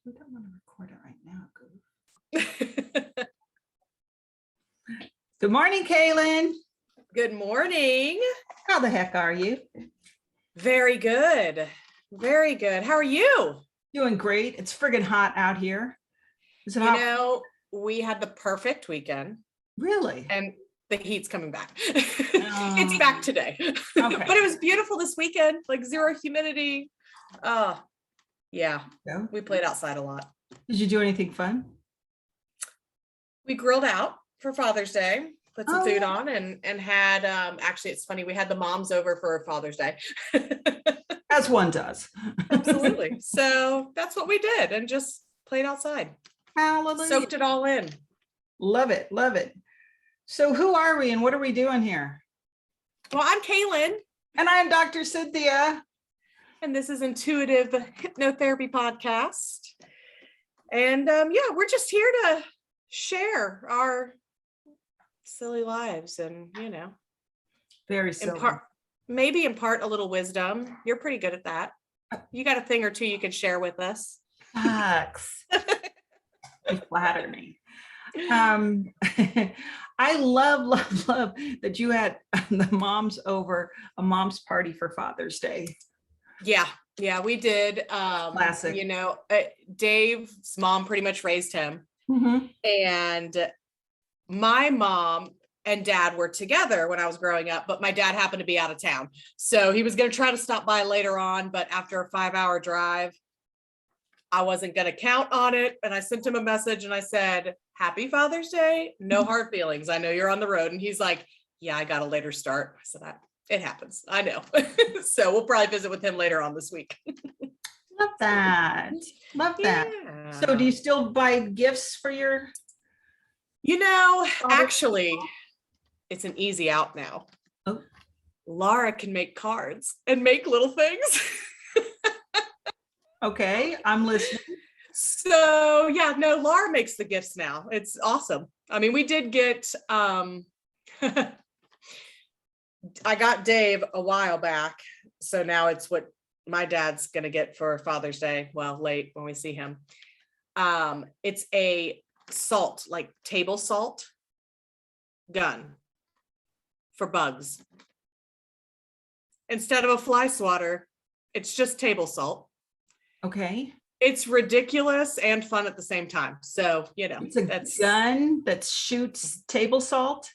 We don't want to record it right now, Goof. Good morning, Kaylyn. Good morning. How the heck are you? Very good. Very good. How are you? Doing great. It's friggin' hot out here. Is it hot? We had the perfect weekend. Really? And the heat's coming back. It's back today. Okay. But it was beautiful this weekend, like zero humidity. Yeah. We played outside a lot. Did you do anything fun? We grilled out for Father's Day, put some food on and had, actually, it's funny, we had the moms over for Father's Day. As one does. Absolutely. So that's what we did and just played outside. Hallelujah. Soaked it all in. Love it. Love it. So who are we and what are we doing here? Well, I'm Kaylyn. And I'm Dr. Cynthia. And this is Intuitive Hypnotherapy Podcast. And we're just here to share our silly lives and, Very silly. Maybe impart a little wisdom. You're pretty good at that. You got a thing or two you can share with us. Facts. You flatter me. I love that you had the moms over a mom's party for Father's Day. Yeah, we did. Classic. Dave's mom pretty much raised him. Mm-hmm. And my mom and dad were together when I was growing up, but my dad happened to be out of town. So he was going to try to stop by later on, but after a 5-hour drive, I wasn't going to count on it. And I sent him a message and I said, Happy Father's Day. No hard feelings. I know you're on the road. And he's like, yeah, I got a later start. I said, it happens. I know. So we'll probably visit with him later on this week. Love that. Love that. Yeah. So do you still buy gifts for your? Actually, it's an easy out now. Oh. Laura can make cards and make little things. Okay, I'm listening. So Laura makes the gifts now. It's awesome. I mean, we did get, I got Dave a while back. So now it's what my dad's going to get for Father's Day. Well, late when we see him. It's a salt, like table salt gun for bugs. Instead of a fly swatter, it's just table salt. Okay. It's ridiculous and fun at the same time. So, it's a gun that shoots table salt.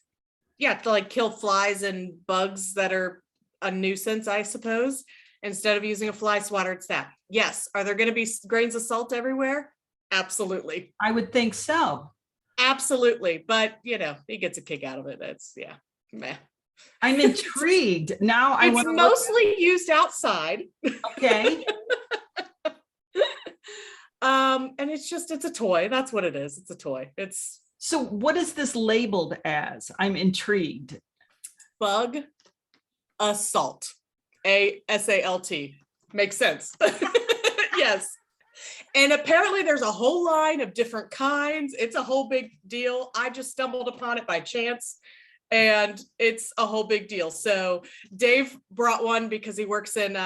Yeah, to like kill flies and bugs that are a nuisance, I suppose. Instead of using a fly swatter, it's that. Yes. Are there going to be grains of salt everywhere? Absolutely. I would think so. Absolutely. But, he gets a kick out of it. It's, meh. I'm intrigued. Now it's mostly used outside. Okay. And it's a toy. That's what it is. It's a toy. So what is this labeled as? I'm intrigued. Bug assault. ASALT. Makes sense. Yes. And apparently there's a whole line of different kinds. It's a whole big deal. I just stumbled upon it by chance. And it's a whole big deal. So Dave brought one because he works in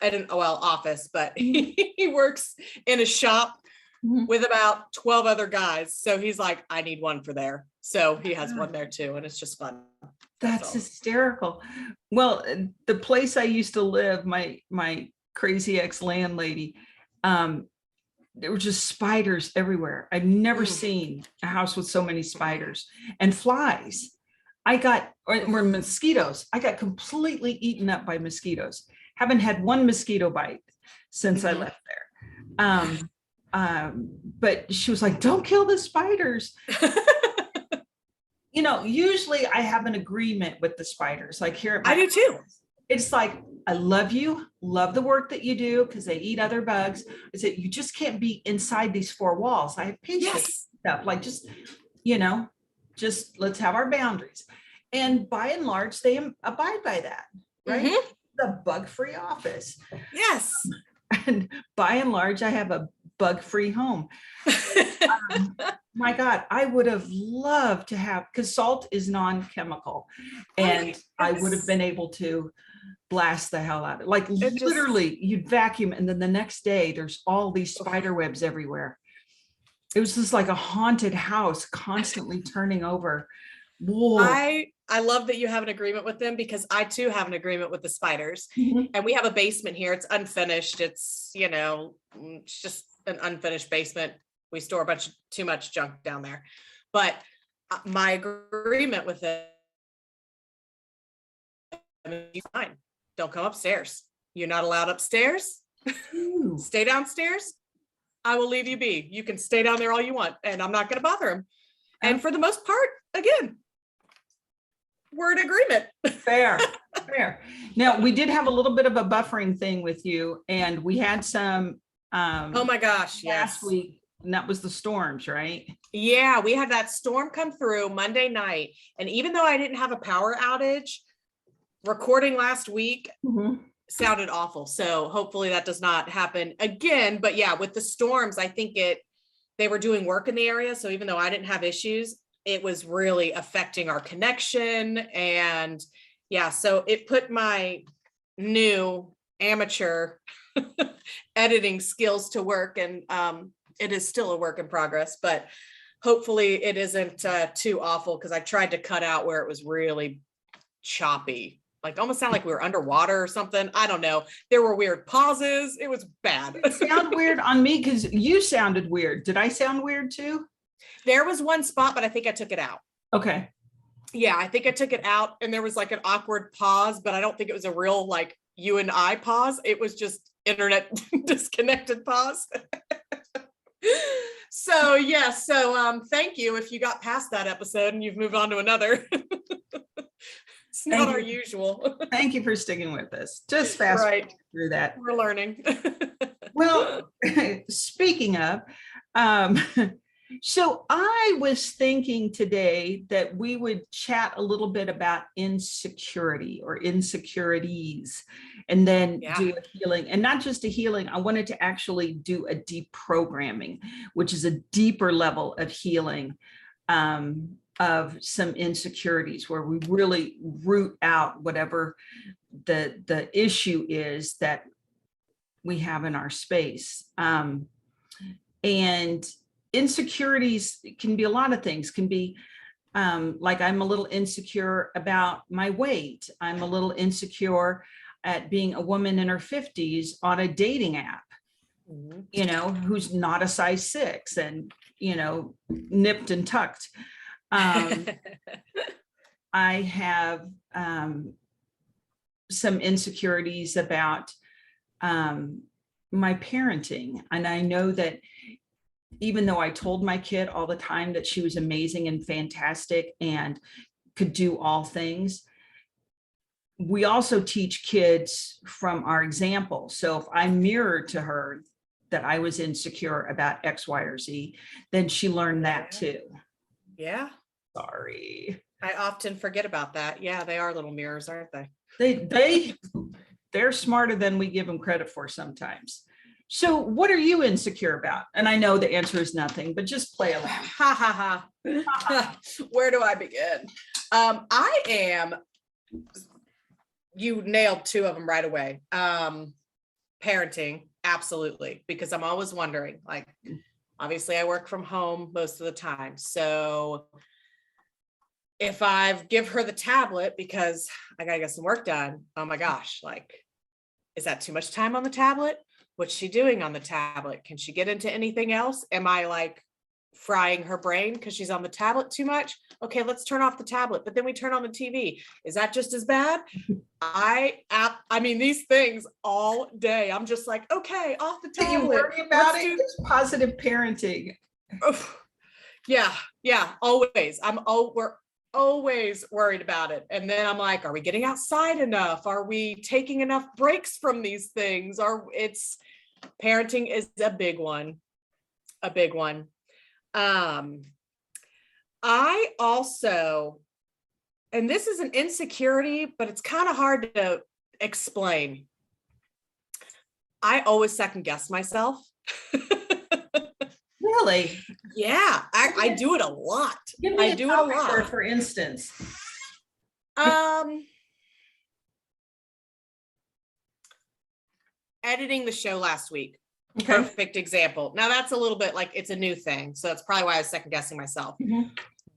office, but he works in a shop with about 12 other guys. So he's like, I need one for there. So he has one there too. And it's just fun. That's hysterical. Well, the place I used to live, my crazy ex-landlady, there were just spiders everywhere. I've never seen a house with so many spiders and flies. Or mosquitoes. I got completely eaten up by mosquitoes. Haven't had one mosquito bite since I left there. But she was like, don't kill the spiders. Usually I have an agreement with the spiders. Like here, I do too. It's like, I love you, love the work that you do because they eat other bugs. I said, you just can't be inside these four walls. I have patience. Stuff like just let's have our boundaries. And by and large, they abide by that, right? Mm-hmm. The bug-free office. Yes. And by and large, I have a bug-free home. My God, I would have loved to have, because salt is non-chemical, and I would have been able to blast the hell out of it. Like literally you'd vacuum and then the next day there's all these spider webs everywhere. It was just like a haunted house constantly turning over. Whoa. I love that you have an agreement with them, because I too have an agreement with the spiders. And we have a basement here. It's unfinished. It's, it's just an unfinished basement. We store too much junk down there. But my agreement with it, fine. Don't come upstairs. You're not allowed upstairs. Stay downstairs. I will leave you be. You can stay down there all you want, and I'm not going to bother them. And for the most part, again, we're in agreement. Fair. Now, we did have a little bit of a buffering thing with you, and we had some oh my gosh, last week, and that was the storms, right? Yeah, we had that storm come through Monday night, and even though I didn't have a power outage, recording last week sounded awful. So hopefully that does not happen again. But yeah, with the storms, I think they were doing work in the area. So even though I didn't have issues, it was really affecting our connection. And yeah, so it put my new amateur editing skills to work. And it is still a work in progress, but hopefully it isn't too awful, because I tried to cut out where it was really choppy. Like almost sound like we were underwater or something. I don't know. There were weird pauses. It was bad. It sounded weird on me because you sounded weird. Did I sound weird too? There was one spot, but I think I took it out. Okay. Yeah, I think I took it out, and there was like an awkward pause, but I don't think it was a real like you and I pause. It was just internet disconnected pause. So yeah, thank you if you got past that episode and you've moved on to another. It's not our usual. Thank you for sticking with us. Just fast through that. We're learning. Well, speaking of, so I was thinking today that we would chat a little bit about insecurity or insecurities, and then do a healing, and not just a healing. I wanted to actually do a deprogramming, which is a deeper level of healing of some insecurities, where we really root out whatever the issue is that we have in our space. And insecurities can be a lot of things. Can be like, I'm a little insecure about my weight. I'm a little insecure at being a woman in her 50s on a dating app, who's not a size 6 and, nipped and tucked. I have some insecurities about my parenting. And I know that even though I told my kid all the time that she was amazing and fantastic and could do all things, we also teach kids from our example. So if I mirrored to her that I was insecure about X, Y, or Z, then she learned that too. Yeah. Sorry. I often forget about that. Yeah, they are little mirrors, aren't they? They're smarter than we give them credit for sometimes. So what are you insecure about? And I know the answer is nothing, but just play along. Ha ha ha. Where do I begin? I am, you nailed 2 of them right away. Parenting, absolutely, because I'm always wondering, like, obviously I work from home most of the time. So if I give her the tablet because I gotta get some work done, oh my gosh, like, is that too much time on the tablet? What's she doing on the tablet? Can she get into anything else? Am I like frying her brain because she's on the tablet too much? Okay, let's turn off the tablet, but then we turn on the TV. Is that just as bad? I mean, these things all day. I'm just like, okay, off the tablet. You worry about it. It's positive parenting. Yeah, always. We're always worried about it. And then I'm like, are we getting outside enough? Are we taking enough breaks from these things? Parenting is a big one. I also, and this is an insecurity, but it's kind of hard to explain. I always second guess myself. Really? Yeah, I do it a lot. Give me I a do it a topic there, lot. for instance. Editing the show last week. Okay. Perfect example. Now that's a little bit like it's a new thing. So that's probably why I was second guessing myself. Mhm.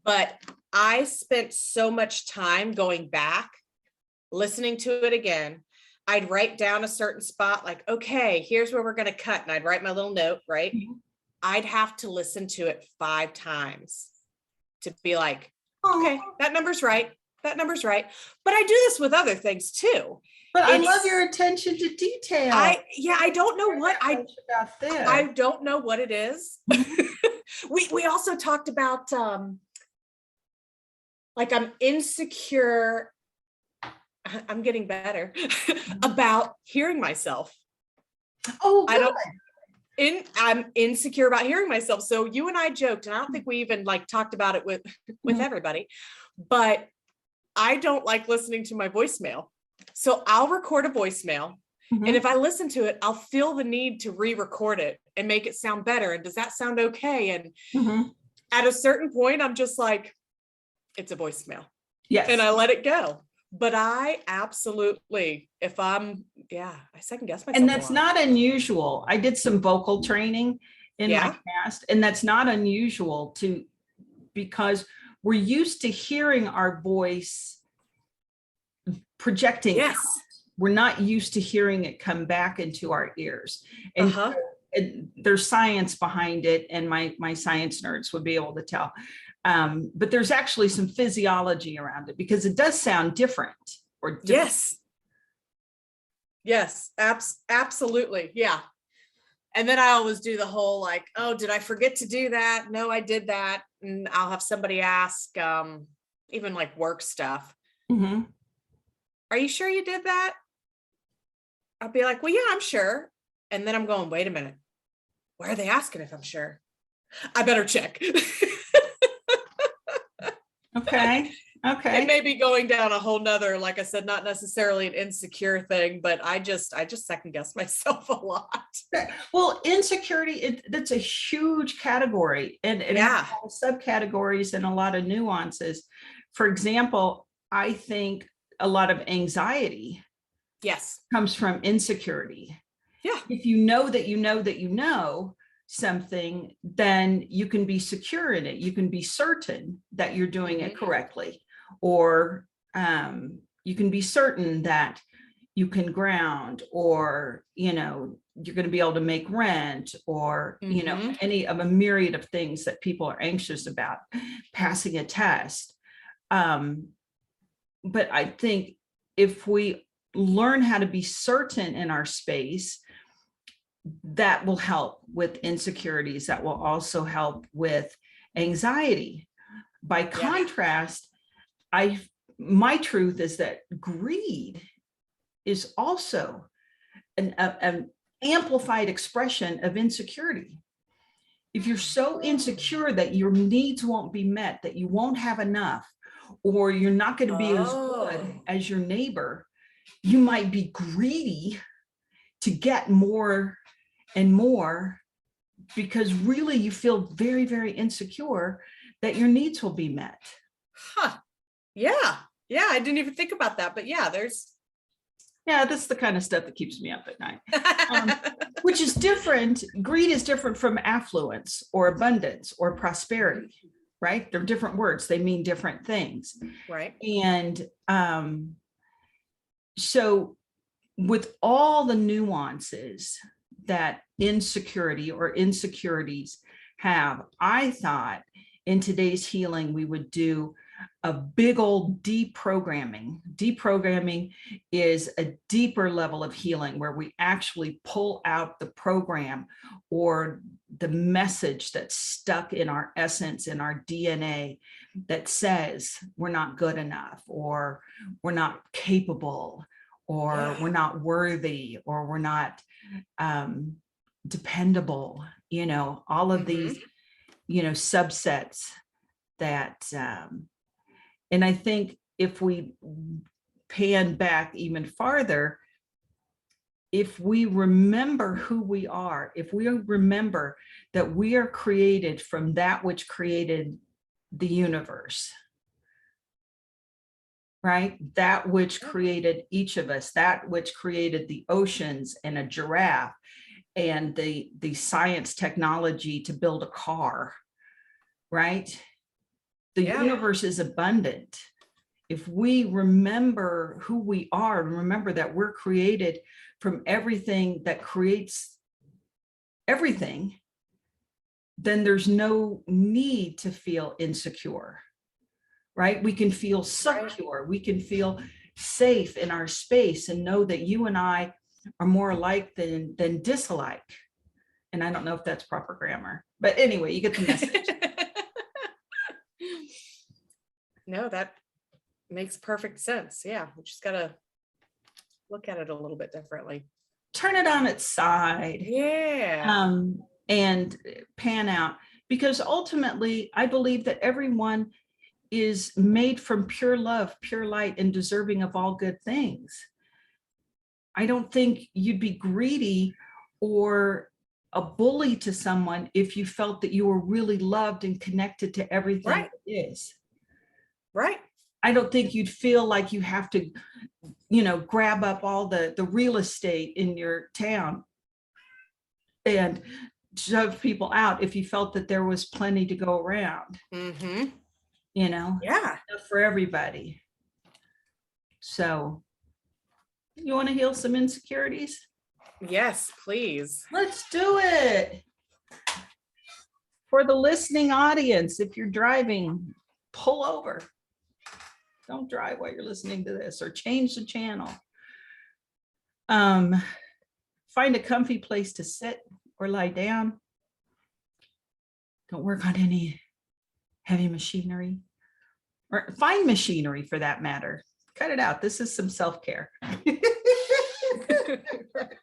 But I spent so much time going back, listening to it again. I'd write down a certain spot, like, okay, here's where we're going to cut. And I'd write my little note, right? Mhm. I'd have to listen to it 5 times to be like, Oh, okay, that number's right. That number's right. But I do this with other things too. but I It's- love your attention to detail. I don't know what about this. I don't know what it is. we also talked about like I'm insecure. I'm getting better about hearing myself. Oh, I good. don't I'm insecure about hearing myself. So you and I joked, and I don't think we even like talked about it with everybody, but I don't like listening to my voicemail. So I'll record a voicemail. Mhm. And if I listen to it, I'll feel the need to re-record it and make it sound better. And does that sound okay? And Mhm. at a certain point, I'm just like, it's a voicemail. Yes. And I let it go. But I absolutely, I second guess myself. And that's not unusual. I did some vocal training in my past, and that's not unusual because we're used to hearing our voice projecting. Yes. We're not used to hearing it come back into our ears. And there's science behind it, and my science nerds would be able to tell. But there's actually some physiology around it because it does sound different. Yes, absolutely. Yeah. And then I always do the whole like, oh, did I forget to do that? No, I did that. And I'll have somebody ask, even like work stuff. Mm-hmm. Are you sure you did that? I'll be like, well, yeah, I'm sure. And then I'm going, wait a minute. Why are they asking if I'm sure? I better check. Okay. It may be going down a whole nother, like I said, not necessarily an insecure thing, but I just second guess myself a lot. Well, insecurity, that's a huge category, and it has a lot of subcategories and a lot of nuances. For example, I think a lot of anxiety comes from insecurity. Yeah. If you know that you know that you know something, then you can be secure in it. You can be certain that you're doing it correctly, or you can be certain that you can ground, or you're going to be able to make rent, or any of a myriad of things that people are anxious about, passing a test. But I think if we learn how to be certain in our space, that will help with insecurities. That will also help with anxiety. By contrast, my truth is that greed is also an amplified expression of insecurity. If you're so insecure that your needs won't be met, that you won't have enough, or you're not going to be as good as your neighbor, you might be greedy to get more and more, because really you feel very, very insecure that your needs will be met. Yeah. I didn't even think about that, but that's the kind of stuff that keeps me up at night. Which is different. Greed is different from affluence or abundance or prosperity, right? They're different words. They mean different things. Right. And so with all the nuances that insecurity or insecurities have, I thought in today's healing, we would do a big old deprogramming. Deprogramming is a deeper level of healing where we actually pull out the program or the message that's stuck in our essence, in our DNA, that says we're not good enough, or we're not capable, or we're not worthy, or we're not dependable, all of these, subsets that, and I think if we pan back even farther, if we remember who we are, if we remember that we are created from that which created the universe, right? That which created each of us, that which created the oceans and a giraffe and the science technology to build a car, right? The universe is abundant. If we remember who we are, and remember that we're created from everything that creates everything, then there's no need to feel insecure, right? We can feel secure. We can feel safe in our space and know that you and I are more alike than disalike. And I don't know if that's proper grammar, but anyway, you get the message. No, that makes perfect sense. Yeah, we just gotta look at it a little bit differently. Turn it on its side. Yeah. And pan out, because ultimately I believe that everyone is made from pure love, pure light, and deserving of all good things. I don't think you'd be greedy or a bully to someone if you felt that you were really loved and connected to everything Right. that is. Right. I don't think you'd feel like you have to, grab up all the real estate in your town and shove people out if you felt that there was plenty to go around. Mm-hmm. Yeah, for everybody. So you want to heal some insecurities? Yes, please. Let's do it. For the listening audience, if you're driving, pull over. Don't drive while you're listening to this, or change the channel. Find a comfy place to sit or lie down. Don't work on any heavy machinery, or fine machinery for that matter. Cut it out. This is some self-care.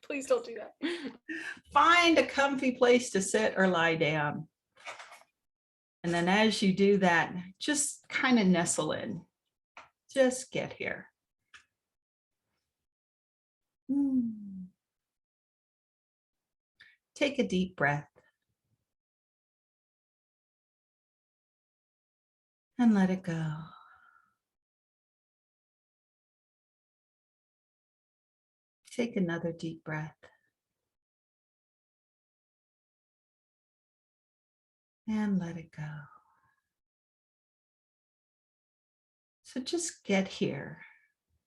Please don't do that. Find a comfy place to sit or lie down. And then as you do that, just kind of nestle in. Just get here. Take a deep breath. And let it go. Take another deep breath. And let it go. So just get here.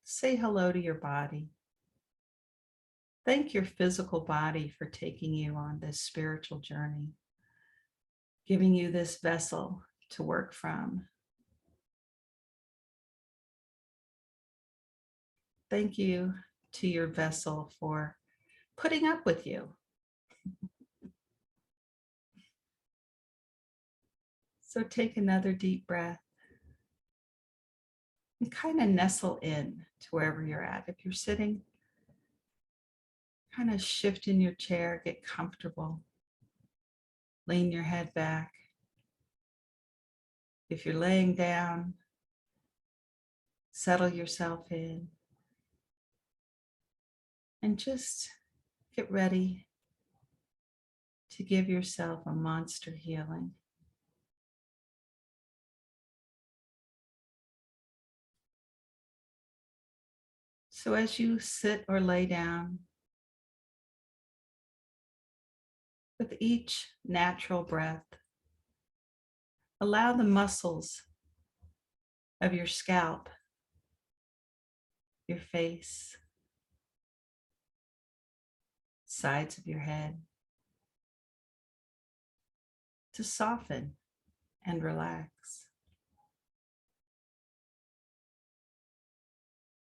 Say hello to your body. Thank your physical body for taking you on this spiritual journey, giving you this vessel to work from. Thank you to your vessel for putting up with you. So take another deep breath and kind of nestle in to wherever you're at. If you're sitting, kind of shift in your chair, get comfortable. Lean your head back. If you're laying down, settle yourself in. And just get ready to give yourself a monster healing. So as you sit or lay down, with each natural breath, allow the muscles of your scalp, your face, sides of your head to soften and relax.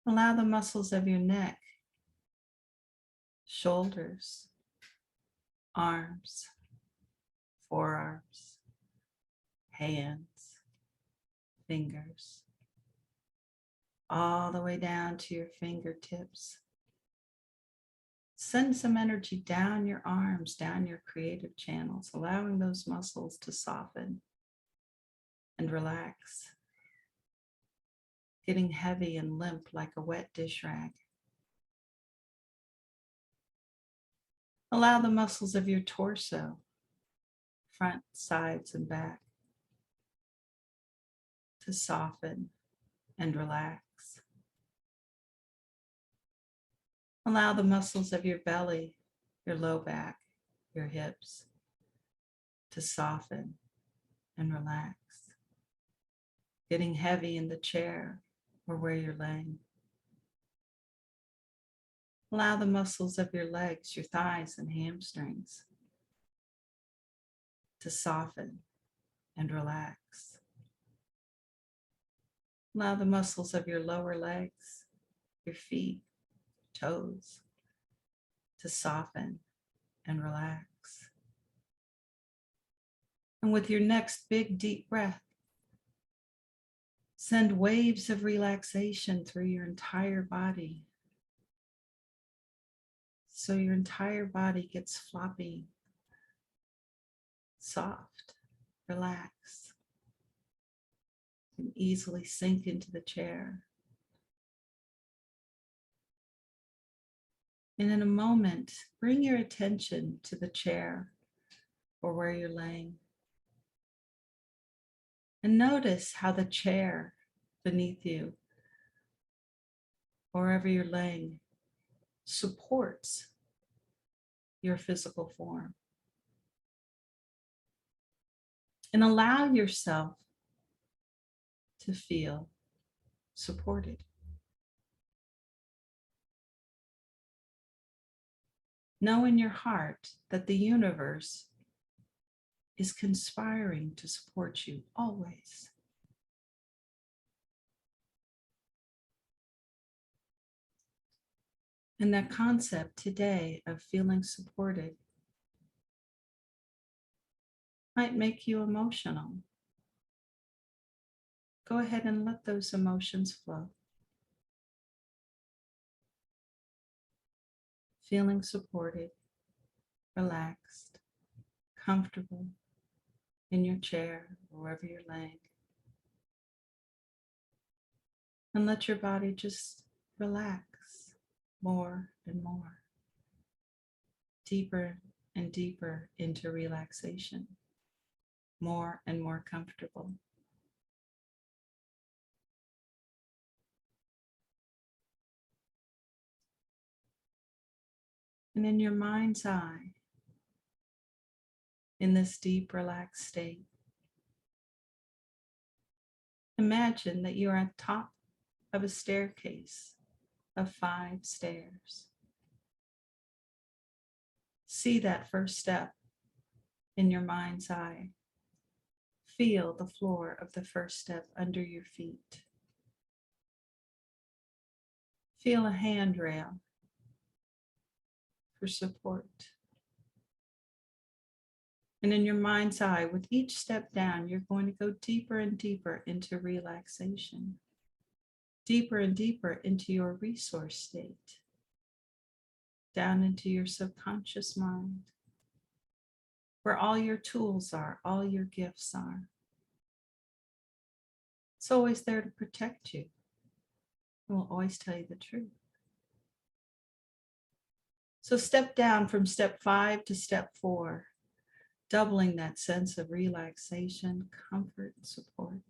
Allow the muscles of your neck, shoulders, arms, forearms, hands, fingers, all the way down to your fingertips. Send some energy down your arms, down your creative channels, allowing those muscles to soften and relax, getting heavy and limp like a wet dish rag. Allow the muscles of your torso, front, sides, and back, to soften and relax. Allow the muscles of your belly, your low back, your hips, to soften and relax. Getting heavy in the chair or where you're laying. Allow the muscles of your legs, your thighs and hamstrings, to soften and relax. Allow the muscles of your lower legs, your feet, toes, to soften and relax. And with your next big deep breath, send waves of relaxation through your entire body. So your entire body gets floppy, soft, relaxed, and easily sink into the chair. And in a moment, bring your attention to the chair or where you're laying. And notice how the chair beneath you, or wherever you're laying, supports your physical form. And allow yourself to feel supported. Know in your heart that the universe is conspiring to support you always. And that concept today of feeling supported might make you emotional. Go ahead and let those emotions flow. Feeling supported, relaxed, comfortable in your chair, or wherever you're laying. And let your body just relax more and more, deeper and deeper into relaxation, more and more comfortable. And in your mind's eye, in this deep, relaxed state, imagine that you are at the top of a staircase of 5 stairs. See that first step in your mind's eye. Feel the floor of the first step under your feet. Feel a handrail for support. And in your mind's eye, with each step down, you're going to go deeper and deeper into relaxation, deeper and deeper into your resource state, down into your subconscious mind, where all your tools are, all your gifts are. It's always there to protect you. It will always tell you the truth. So step down from step 5 to step 4, doubling that sense of relaxation, comfort, and support.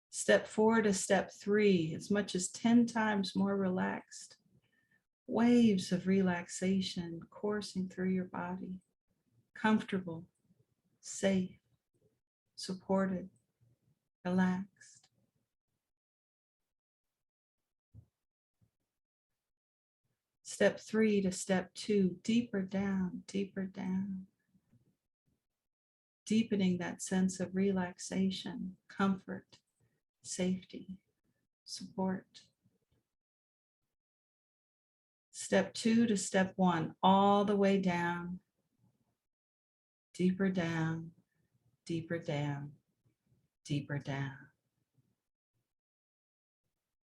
Step 4 to step 3, as much as 10 times more relaxed. Waves of relaxation coursing through your body, comfortable, safe, supported, relaxed. Step 3 to step 2, deeper down, deepening that sense of relaxation, comfort, safety, support. Step 2 to step 1, all the way down, deeper down, deeper down, deeper down.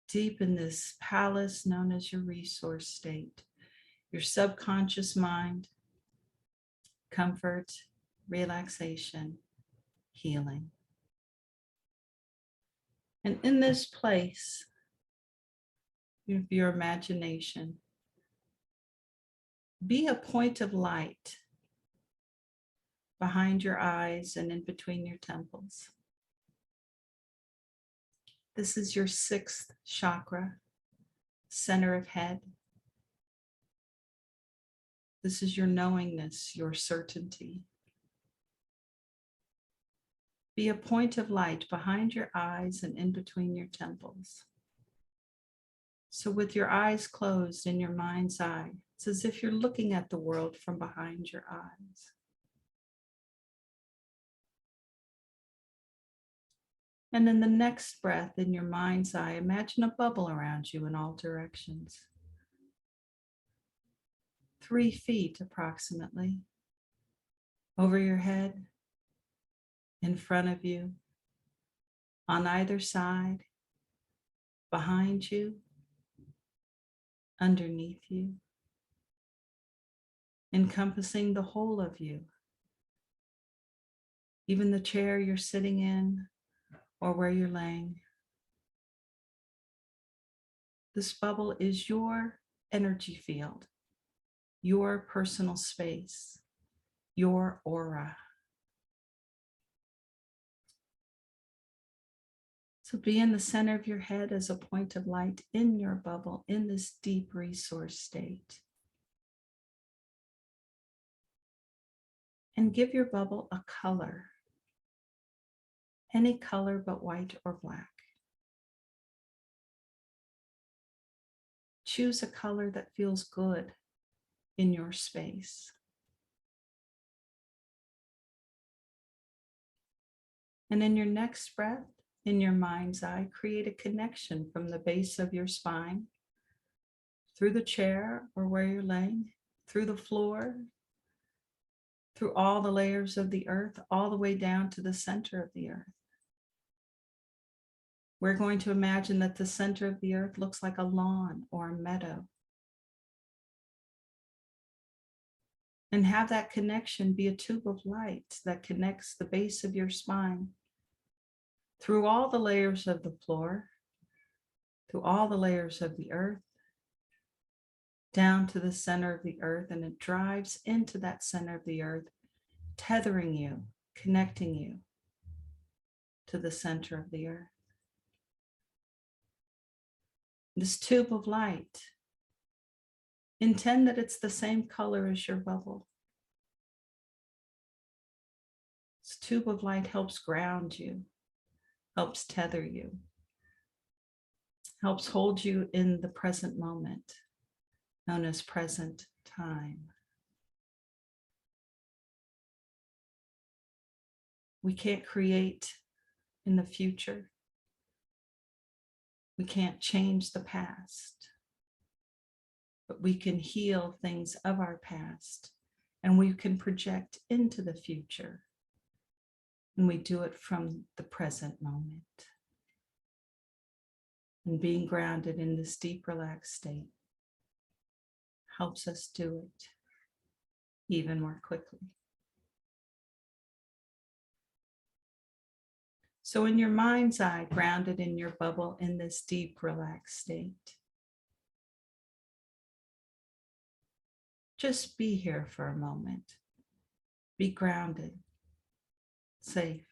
Deep in this palace known as your resource state, your subconscious mind, comfort, relaxation, healing. And in this place, of your imagination, Be a point of light behind your eyes and in between your temples. This is your 6th chakra, center of head. This is your knowingness, your certainty. Be a point of light behind your eyes and in between your temples. So with your eyes closed in your mind's eye, it's as if you're looking at the world from behind your eyes. And in the next breath, in your mind's eye, imagine a bubble around you in all directions. 3 feet approximately over your head, in front of you, on either side, behind you, underneath you, encompassing the whole of you, even the chair you're sitting in or where you're laying. This bubble is your energy field, your personal space, your aura. So be in the center of your head as a point of light in your bubble, in this deep resource state. And give your bubble a color, any color but white or black. Choose a color that feels good in your space. And in your next breath, in your mind's eye, create a connection from the base of your spine, through the chair or where you're laying, through the floor, through all the layers of the earth, all the way down to the center of the earth. We're going to imagine that the center of the earth looks like a lawn or a meadow. And have that connection be a tube of light that connects the base of your spine through all the layers of the floor, through all the layers of the earth, down to the center of the earth, and it drives into that center of the earth, tethering you, connecting you to the center of the earth. This tube of light, intend that it's the same color as your bubble. This tube of light helps ground you, helps tether you, helps hold you in the present moment, known as present time. We can't create in the future. We can't change the past, but we can heal things of our past, and we can project into the future. And we do it from the present moment. And being grounded in this deep, relaxed state helps us do it even more quickly. So in your mind's eye, grounded in your bubble in this deep, relaxed state, just be here for a moment. Be grounded, safe,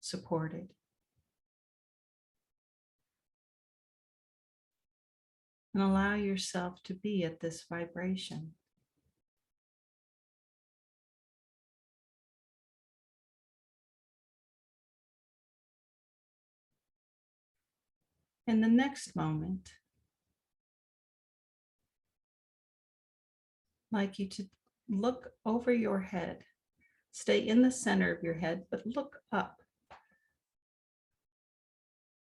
supported. And allow yourself to be at this vibration. In the next moment, I'd like you to look over your head. Stay in the center of your head, but look up.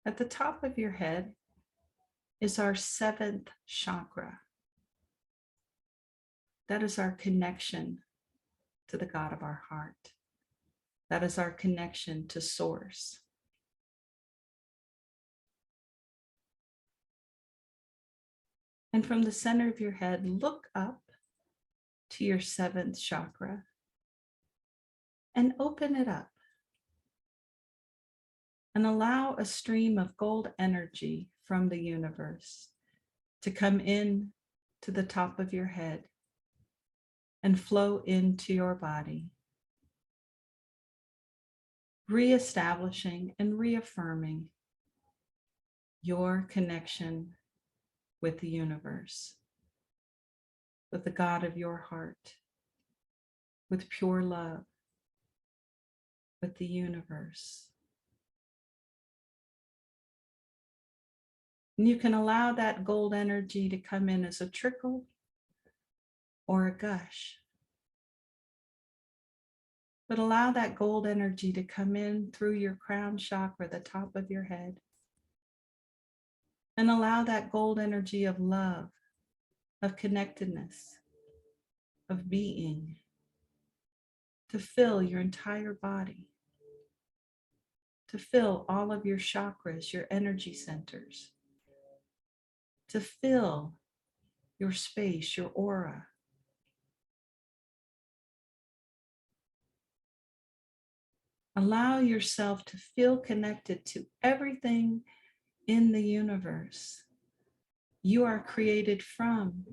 At the top of your head is our 7th chakra. That is our connection to the God of our heart. That is our connection to Source. And from the center of your head, look up to your 7th chakra and open it up. And allow a stream of gold energy from the universe to come in to the top of your head and flow into your body, reestablishing and reaffirming your connection with the universe, with the God of your heart, with pure love, with the universe. And you can allow that gold energy to come in as a trickle or a gush. But allow that gold energy to come in through your crown chakra, the top of your head. And allow that gold energy of love, of connectedness, of being, to fill your entire body, to fill all of your chakras, your energy centers, to fill your space, your aura. Allow yourself to feel connected to everything in the universe. You are created from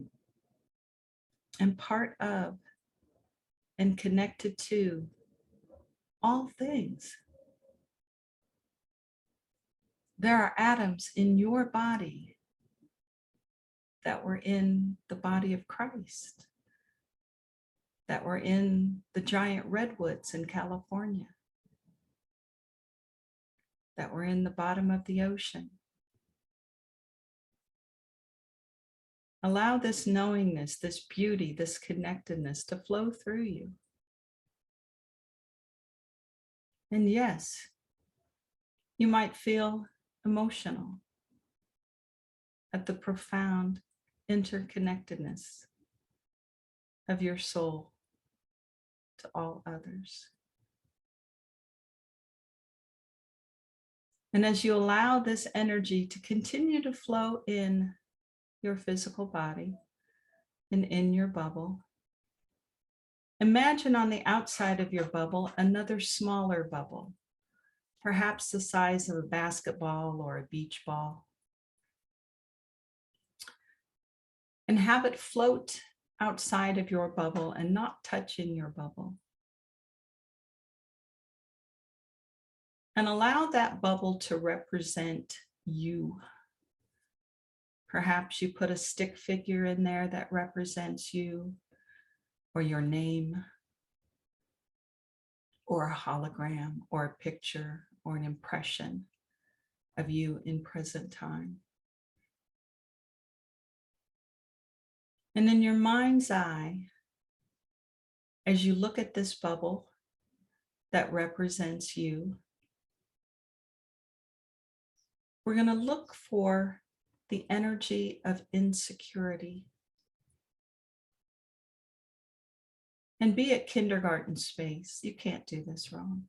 and part of and connected to all things. There are atoms in your body that were in the body of Christ, that were in the giant redwoods in California, that were in the bottom of the ocean. Allow this knowingness, this beauty, this connectedness to flow through you. And yes, you might feel emotional at the profound interconnectedness of your soul to all others. And as you allow this energy to continue to flow in your physical body and in your bubble, imagine on the outside of your bubble another smaller bubble, perhaps the size of a basketball or a beach ball, and have it float outside of your bubble and not touch in your bubble. And allow that bubble to represent you. Perhaps you put a stick figure in there that represents you, or your name, or a hologram, or a picture, or an impression of you in present time. And in your mind's eye, as you look at this bubble that represents you, we're going to look for the energy of insecurity. And be at kindergarten space. You can't do this wrong.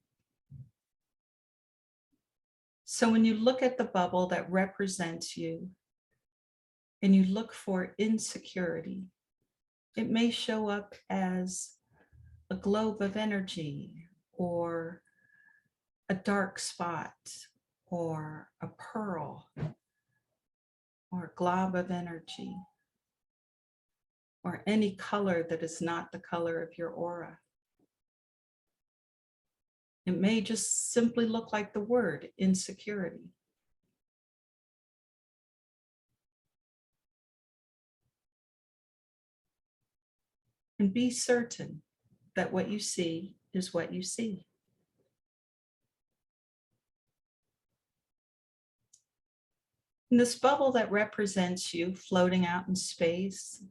So when you look at the bubble that represents you and you look for insecurity, it may show up as a globe of energy or a dark spot or a pearl or a glob of energy or any color that is not the color of your aura. It may just simply look like the word insecurity. And be certain that what you see is what you see. And this bubble that represents you floating out in space,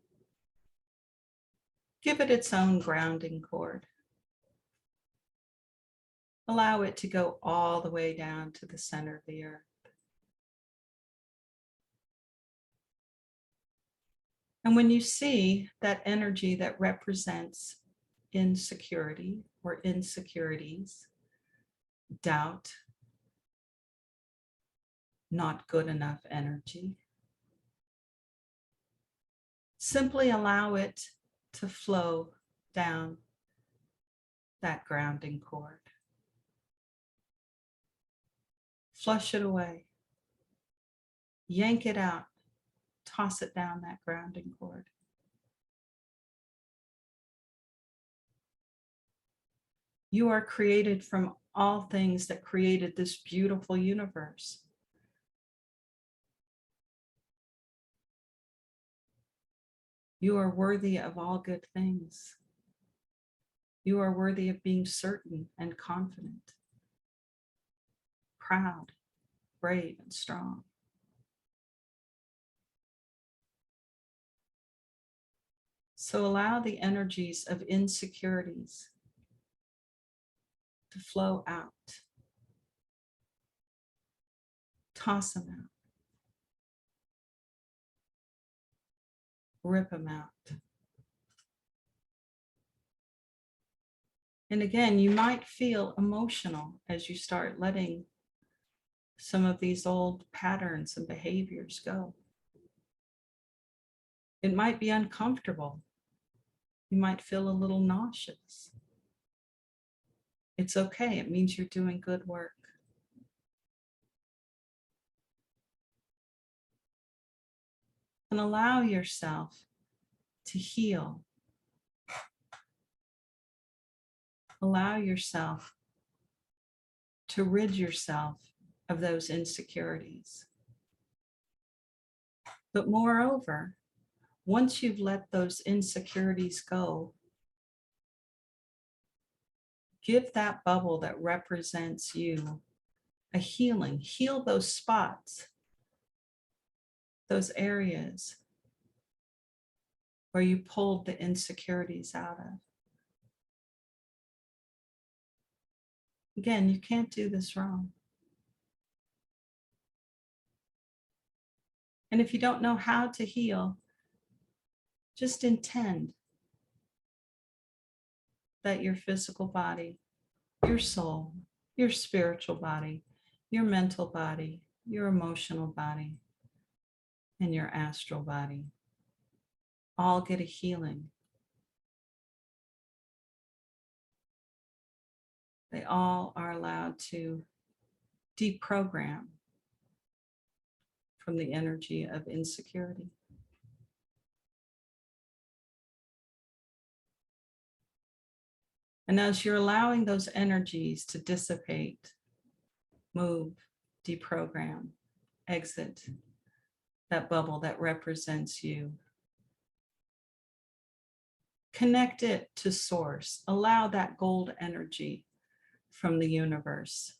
give it its own grounding cord. Allow it to go all the way down to the center of the earth. And when you see that energy that represents insecurity or insecurities, doubt, not good enough energy, simply allow it to flow down that grounding cord. Flush it away. Yank it out. Toss it down that grounding cord. You are created from all things that created this beautiful universe. You are worthy of all good things. You are worthy of being certain and confident, proud, brave, and strong. So allow the energies of insecurities to flow out. Toss them out. Rip them out. And again, you might feel emotional as you start letting some of these old patterns and behaviors go. It might be uncomfortable. You might feel a little nauseous. It's okay. It means you're doing good work. And allow yourself to heal. Allow yourself to rid yourself of those insecurities. But moreover, once you've let those insecurities go, give that bubble that represents you a healing. Heal those spots, those areas where you pulled the insecurities out of. Again, you can't do this wrong. And if you don't know how to heal, just intend that your physical body, your soul, your spiritual body, your mental body, your emotional body, and your astral body all get a healing. They all are allowed to deprogram from the energy of insecurity. And as you're allowing those energies to dissipate, move, deprogram, exit that bubble that represents you, connect it to source. Allow that gold energy from the universe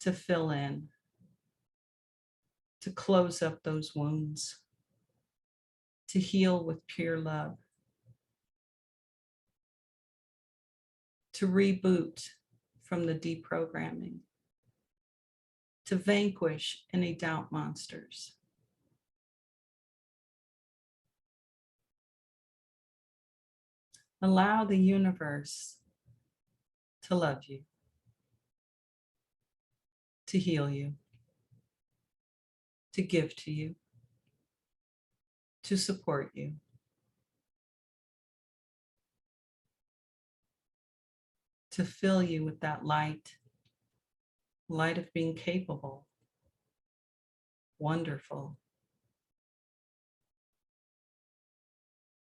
to fill in, to close up those wounds, to heal with pure love, to reboot from the deprogramming, to vanquish any doubt monsters. Allow the universe to love you, to heal you, to give to you, to support you. To fill you with that light of being capable, wonderful,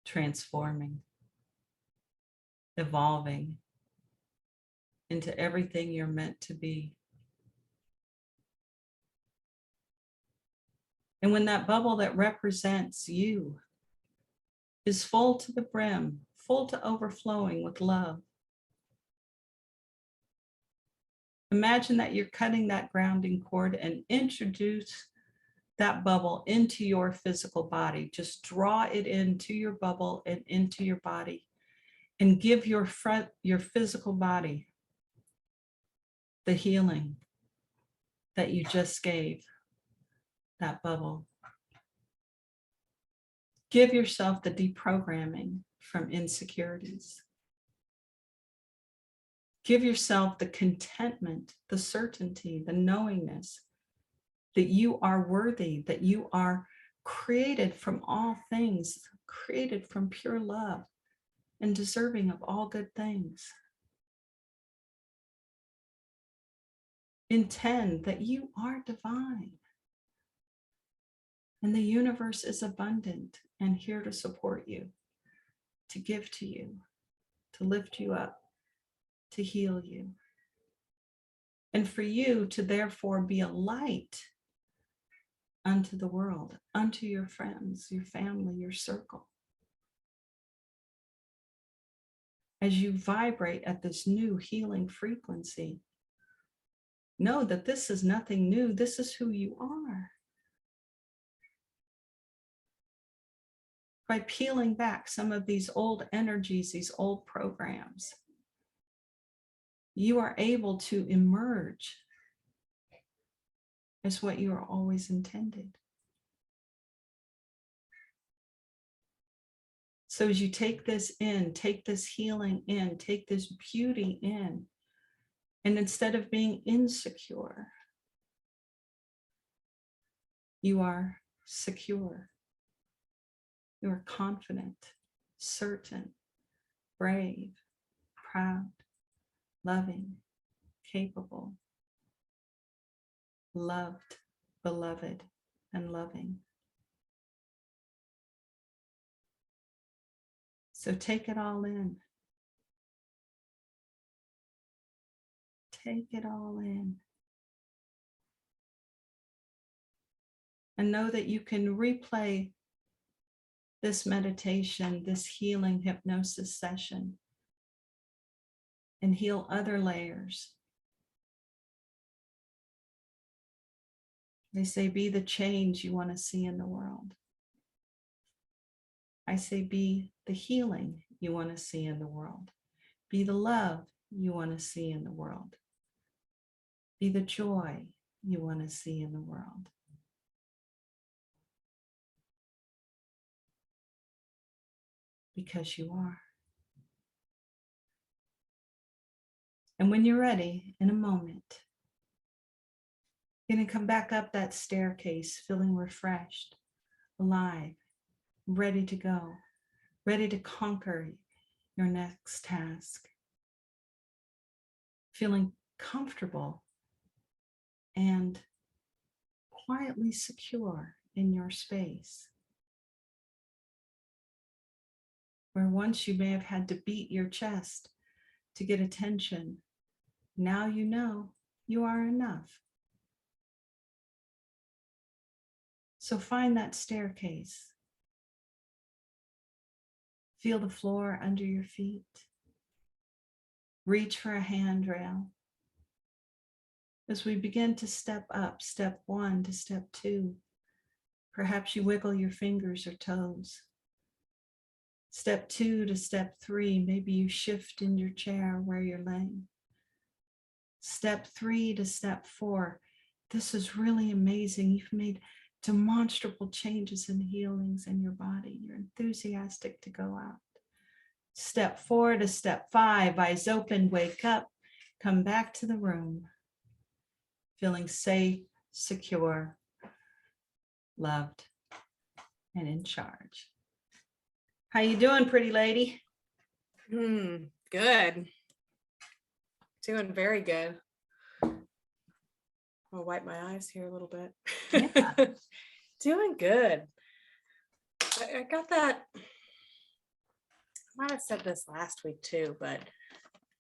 transforming, evolving into everything you're meant to be. And when that bubble that represents you is full to the brim, full to overflowing with love, imagine that you're cutting that grounding cord and introduce that bubble into your physical body. Just draw it into your bubble and into your body, and give your physical body the healing that you just gave that bubble. Give yourself the deprogramming from insecurities. Give yourself the contentment, the certainty, the knowingness that you are worthy, that you are created from all things, created from pure love and deserving of all good things. Intend that you are divine and the universe is abundant and here to support you, to give to you, to lift you up, to heal you. And for you to therefore be a light unto the world, unto your friends, your family, your circle. As you vibrate at this new healing frequency, know that this is nothing new. This is who you are. By peeling back some of these old energies, these old programs, you are able to emerge as what you are always intended. So as you take this in, take this healing in, take this beauty in, and instead of being insecure, you are secure. You are confident, certain, brave, proud, loving, capable, loved, beloved, and loving. So take it all in. Take it all in. And know that you can replay this meditation, this healing hypnosis session, and heal other layers. They say, be the change you want to see in the world. I say, be the healing you want to see in the world. Be the love you want to see in the world. Be the joy you want to see in the world. Because you are. And when you're ready, in a moment, you're going to come back up that staircase feeling refreshed, alive, ready to go, ready to conquer your next task, feeling comfortable and quietly secure in your space. Where once you may have had to beat your chest to get attention, now you know you are enough. So find that staircase. Feel the floor under your feet. Reach for a handrail. As we begin to step up, step 1 to step 2, perhaps you wiggle your fingers or toes. Step 2 to step 3, maybe you shift in your chair where you're laying. Step 3 to step 4, this is really amazing. You've made demonstrable changes and healings in your body. You're enthusiastic to go out. Step 4 to step 5, eyes open, wake up, come back to the room, feeling safe, secure, loved, and in charge. How you doing, pretty lady? Good. Doing very good. I'll wipe my eyes here a little bit. Yeah. Doing good. I got that. I might have said this last week too, but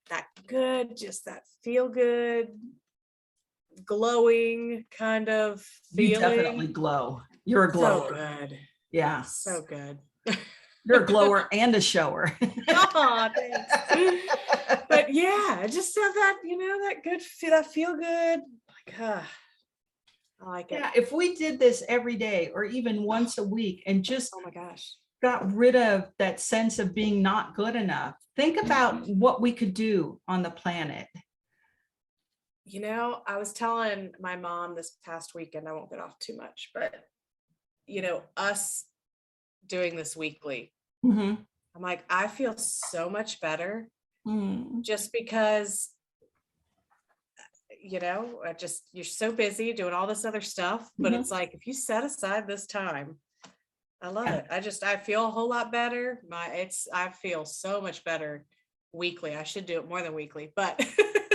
that good, just that feel good, glowing kind of feeling. You definitely glow. You're a glower. So good. Yeah. So good. You're a glower and a shower. Oh, thanks. But yeah, I just have that, that good feel, that feel good. Like, I like it. Yeah, if we did this every day or even once a week and just Oh my gosh, got rid of that sense of being not good enough, think about what we could do on the planet. I was telling my mom this past weekend, I won't get off too much, but us doing this weekly, Mm-hmm. I'm like, I feel so much better just because, you're so busy doing all this other stuff, but it's like, if you set aside this time, I love it. I feel a whole lot better. I feel so much better weekly. I should do it more than weekly, but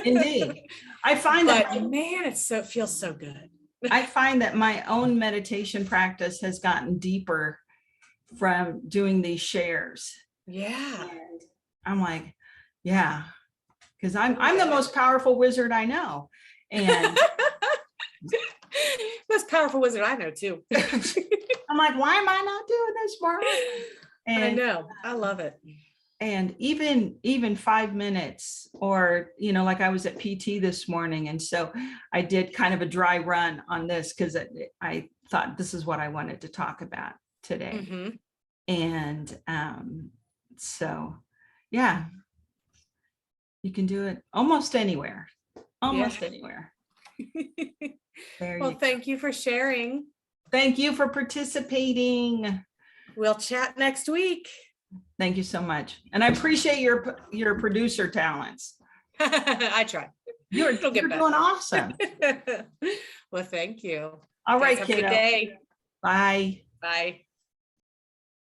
Indeed. I find that, man, it feels so good. I find that my own meditation practice has gotten deeper from doing these shares. Yeah. And I'm like, yeah, because I'm the most powerful wizard I know. And most powerful wizard I know too. I'm like, why am I not doing this more? And I know. I love it. And even 5 minutes, or, like I was at PT this morning. And so I did kind of a dry run on this because I thought this is what I wanted to talk about today. Mm-hmm. And so, yeah, you can do it almost anywhere, anywhere. Well, thank you for sharing. Thank you for participating. We'll chat next week. Thank you so much. And I appreciate your producer talents. I try. You're doing awesome. Well, thank you. All right, have kiddo. a good day. Bye. Bye.